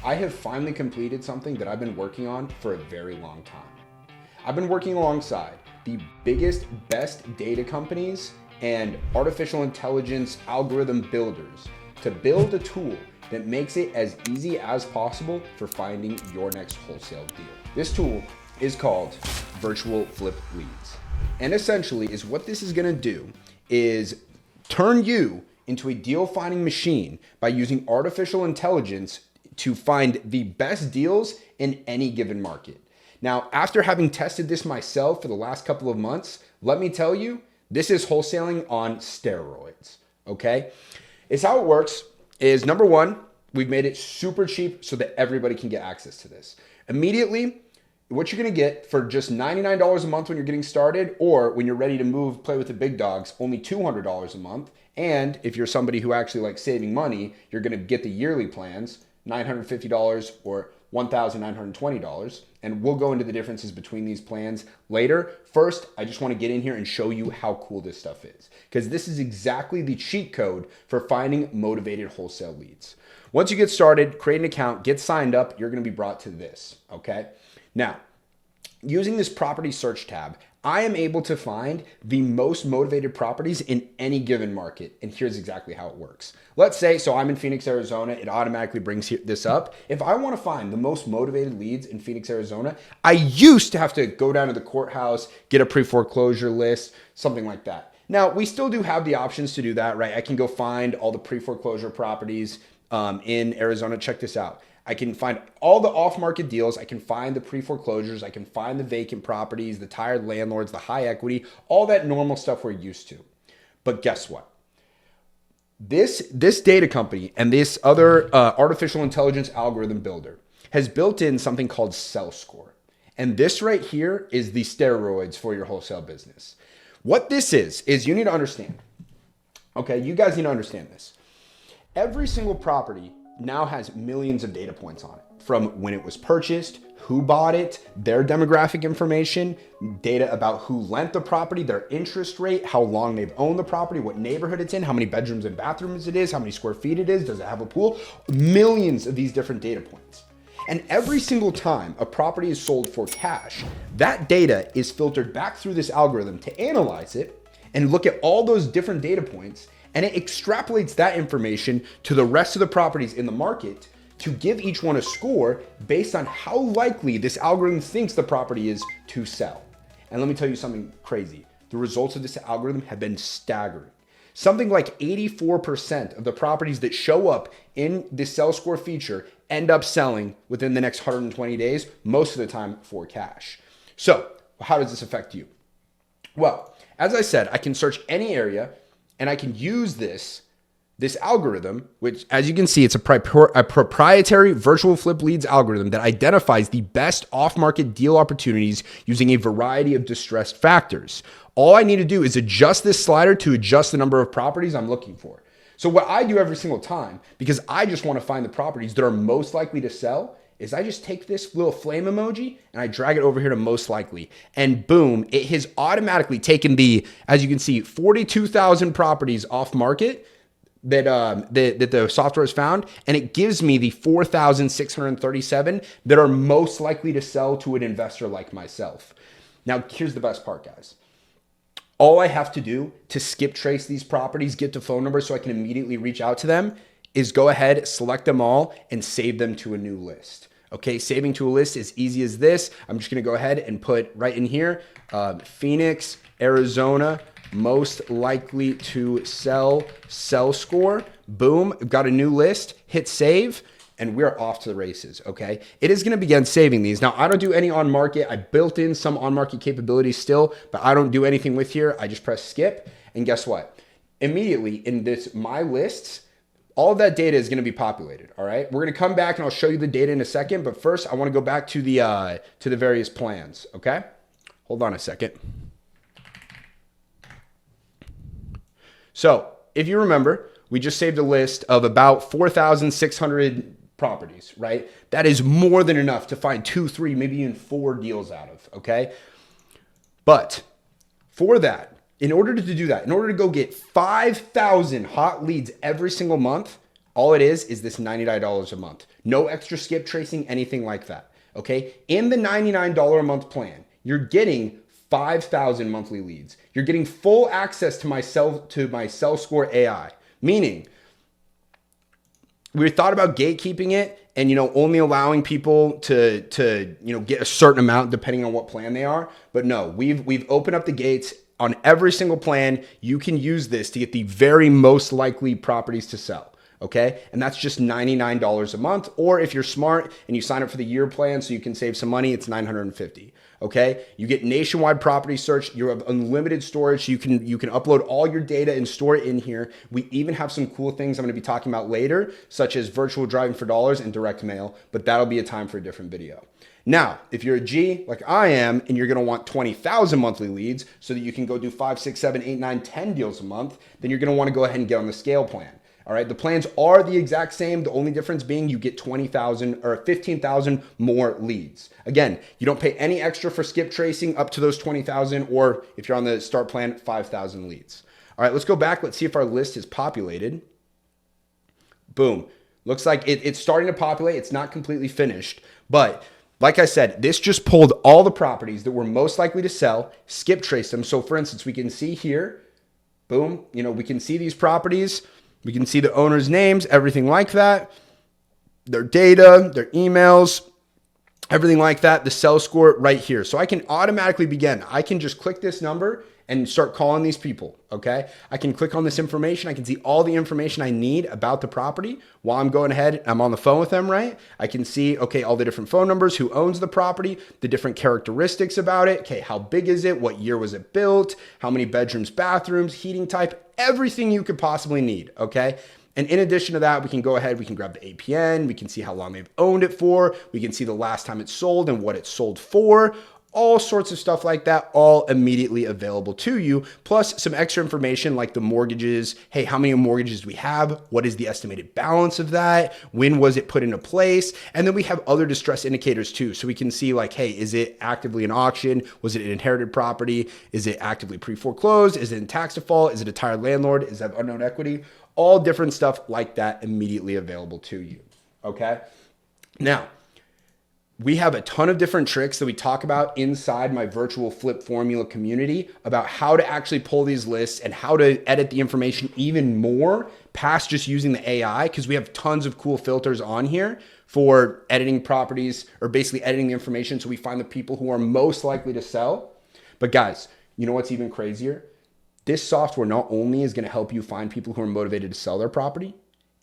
I have finally completed something that I've been working on for a very long time. I've been working alongside the biggest, best data companies and artificial intelligence algorithm builders to build a tool that makes it as easy as possible for finding your next wholesale deal. This tool is called Virtual Flip Leads. And essentially is what this is gonna do is turn you into a deal finding machine by using artificial intelligence to find the best deals in any given market. Now, after having tested this myself for the last couple of months, let me tell you, this is wholesaling on steroids, okay? It's how it works is number one, we've made it super cheap so that everybody can get access to this. Immediately, what you're gonna get for just $99 a month when you're getting started, or when you're ready to move, play with the big dogs, only $200 a month. And if you're somebody who actually likes saving money, you're gonna get the yearly plans, $950 or $1,920. And we'll go into the differences between these plans later. First, I just wanna get in here and show you how cool this stuff is, because this is exactly the cheat code for finding motivated wholesale leads. Once you get started, create an account, get signed up, you're gonna be brought to this, okay? Now, using this property search tab, I am able to find the most motivated properties in any given market. And here's exactly how it works. Let's say, so I'm in Phoenix, Arizona. It automatically brings this up. If I want to find the most motivated leads in Phoenix, Arizona, I used to have to go down to the courthouse, get a pre-foreclosure list, something like that. Now, we still do have the options to do that, right? I can go find all the pre-foreclosure properties in Arizona. Check this out. I can find all the off-market deals. I can find the pre-foreclosures. I can find the vacant properties, the tired landlords, the high equity, all that normal stuff we're used to. But guess what? This data company and this other artificial intelligence algorithm builder has built in something called Sell Score. And this right here is the steroids for your wholesale business. What this is you need to understand. Okay, you guys need to understand this. Every single property now has millions of data points on it, from when it was purchased, who bought it, their demographic information, data about who lent the property, their interest rate, how long they've owned the property, what neighborhood it's in, how many bedrooms and bathrooms it is, how many square feet it is, does it have a pool? Millions of these different data points. And every single time a property is sold for cash, that data is filtered back through this algorithm to analyze it and look at all those different data points, and it extrapolates that information to the rest of the properties in the market to give each one a score based on how likely this algorithm thinks the property is to sell. And let me tell you something crazy. The results of this algorithm have been staggering. Something like 84% of the properties that show up in the Sell Score feature end up selling within the next 120 days, most of the time for cash. So how does this affect you? Well, as I said, I can search any area and I can use this algorithm, which, as you can see, it's a proprietary virtual flip leads algorithm that identifies the best off-market deal opportunities using a variety of distressed factors. All I need to do is adjust this slider to adjust the number of properties I'm looking for. So what I do every single time, because I just want to find the properties that are most likely to sell, is I just take this little flame emoji and I drag it over here to most likely. And boom, it has automatically taken the, as you can see, 42,000 properties off market that the software has found, and it gives me the 4,637 that are most likely to sell to an investor like myself. Now, here's the best part, guys. All I have to do to skip trace these properties, get to phone numbers so I can immediately reach out to them, is go ahead, select them all, and save them to a new list. Okay, saving to a list is easy as this. I'm just gonna go ahead and put right in here, Phoenix, Arizona, most likely to sell score. Boom, got a new list, hit save, and we're off to the races, okay? It is gonna begin saving these. Now, I don't do any on market. I built in some on market capabilities still, but I don't do anything with here. I just press skip, and guess what? Immediately in this My Lists, all of that data is gonna be populated, all right? We're gonna come back and I'll show you the data in a second, but first I wanna go back to the various plans, okay? Hold on a second. So if you remember, we just saved a list of about 4,600 properties, right? That is more than enough to find 2, 3, maybe even 4 deals out of, okay? But for that, in order to do that, in order to go get 5,000 hot leads every single month, All it is this $99 a month. No extra skip tracing, anything like that. Okay? In the $99 a month plan, you're getting 5,000 monthly leads. You're getting full access to my Sell Score AI, meaning we thought about gatekeeping it and, only allowing people to get a certain amount depending on what plan they are. But no, we've opened up the gates on every single plan. You can use this to get the very most likely properties to sell. Okay. And that's just $99 a month. Or if you're smart and you sign up for the year plan so you can save some money, it's $950. Okay. You get nationwide property search. You have unlimited storage. You can upload all your data and store it in here. We even have some cool things I'm going to be talking about later, such as virtual driving for dollars and direct mail, but that'll be a time for a different video. Now, if you're a G like I am and you're going to want 20,000 monthly leads so that you can go do 5, 6, 7, 8, 9, 10 deals a month, then you're going to want to go ahead and get on the scale plan. All right, the plans are the exact same. The only difference being you get 20,000 or 15,000 more leads. Again, you don't pay any extra for skip tracing up to those 20,000, or if you're on the start plan, 5,000 leads. All right, let's go back. Let's see if our list is populated. Boom. Looks like it's starting to populate. It's not completely finished, but like I said, this just pulled all the properties that were most likely to sell, skip traced them. So for instance, we can see here, boom, we can see these properties. We can see the owner's names, everything like that, their data, their emails, everything like that, the sell score right here. So I can automatically begin. I can just click this number and start calling these people, okay? I can click on this information. I can see all the information I need about the property while I'm going ahead. I'm on the phone with them, right? I can see, okay, all the different phone numbers, who owns the property, the different characteristics about it. Okay, how big is it? What year was it built? How many bedrooms, bathrooms, heating type, everything you could possibly need, okay? And in addition to that, we can go ahead, we can grab the APN, we can see how long they've owned it for, we can see the last time it sold and what it sold for, all sorts of stuff like that, all immediately available to you, plus some extra information like the mortgages. Hey, how many mortgages do we have? What is the estimated balance of that? When was it put into place? And then we have other distress indicators too. So we can see like, hey, is it actively in auction? Was it an inherited property? Is it actively pre-foreclosed? Is it in tax default? Is it a tired landlord? Is that unknown equity? All different stuff like that immediately available to you, okay? Now, we have a ton of different tricks that we talk about inside my virtual flip formula community about how to actually pull these lists and how to edit the information even more past just using the AI, because we have tons of cool filters on here for editing properties, or basically editing the information so we find the people who are most likely to sell. But guys, you know what's even crazier? This software not only is going to help you find people who are motivated to sell their property,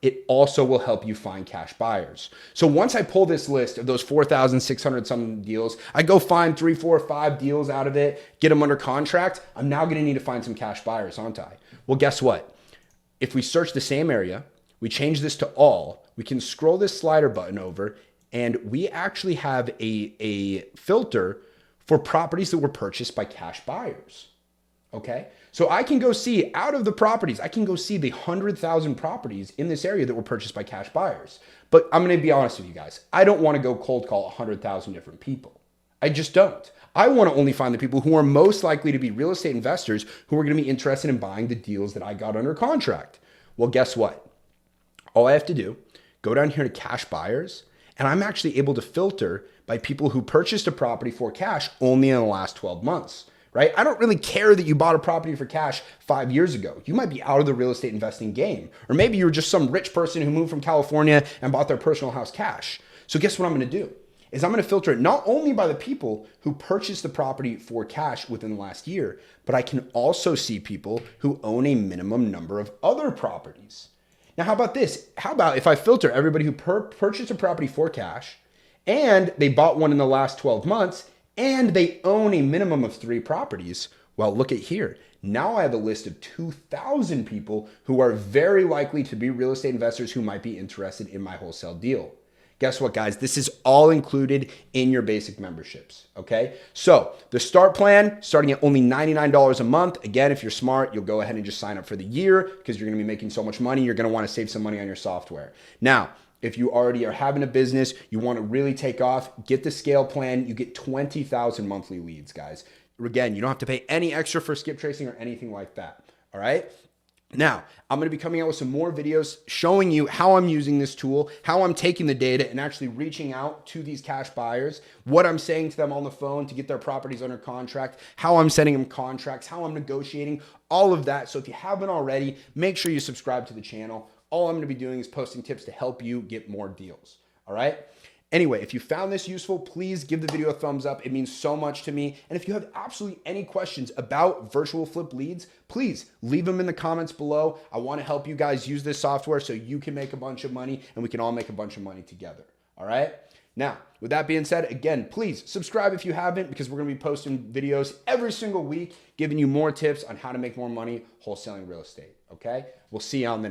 it also will help you find cash buyers. So once I pull this list of those 4,600 something deals, I go find 3, 4, 5 deals out of it, get them under contract. I'm now going to need to find some cash buyers, aren't I? Well, guess what? If we search the same area, we change this to all, we can scroll this slider button over, and we actually have a filter for properties that were purchased by cash buyers. Okay, so I can go see out of the properties, I can go see the 100,000 properties in this area that were purchased by cash buyers. But I'm going to be honest with you guys. I don't want to go cold call 100,000 different people. I just don't. I want to only find the people who are most likely to be real estate investors who are going to be interested in buying the deals that I got under contract. Well, guess what? All I have to do, go down here to cash buyers, and I'm actually able to filter by people who purchased a property for cash only in the last 12 months. Right? I don't really care that you bought a property for cash 5 years ago. You might be out of the real estate investing game. Or maybe you were just some rich person who moved from California and bought their personal house cash. So guess what I'm going to do? Is I'm going to filter it not only by the people who purchased the property for cash within the last year, but I can also see people who own a minimum number of other properties. Now, how about this? How about if I filter everybody who purchased a property for cash and they bought one in the last 12 months, and they own a minimum of 3 properties? Well, look at here. Now I have a list of 2,000 people who are very likely to be real estate investors who might be interested in my wholesale deal. Guess what, guys? This is all included in your basic memberships, okay? So the start plan, starting at only $99 a month. Again, if you're smart, you'll go ahead and just sign up for the year because you're going to be making so much money. You're going to want to save some money on your software. Now, if you already are having a business, you want to really take off, get the scale plan. You get 20,000 monthly leads, guys. Again, you don't have to pay any extra for skip tracing or anything like that. All right. Now, I'm going to be coming out with some more videos showing you how I'm using this tool, how I'm taking the data and actually reaching out to these cash buyers, what I'm saying to them on the phone to get their properties under contract, how I'm sending them contracts, how I'm negotiating, all of that. So if you haven't already, make sure you subscribe to the channel. All I'm going to be doing is posting tips to help you get more deals. All right. Anyway, if you found this useful, please give the video a thumbs up. It means so much to me. And if you have absolutely any questions about virtual flip leads, please leave them in the comments below. I want to help you guys use this software so you can make a bunch of money and we can all make a bunch of money together. All right. Now, with that being said, again, please subscribe if you haven't, because we're going to be posting videos every single week, giving you more tips on how to make more money wholesaling real estate. Okay. We'll see you on the next.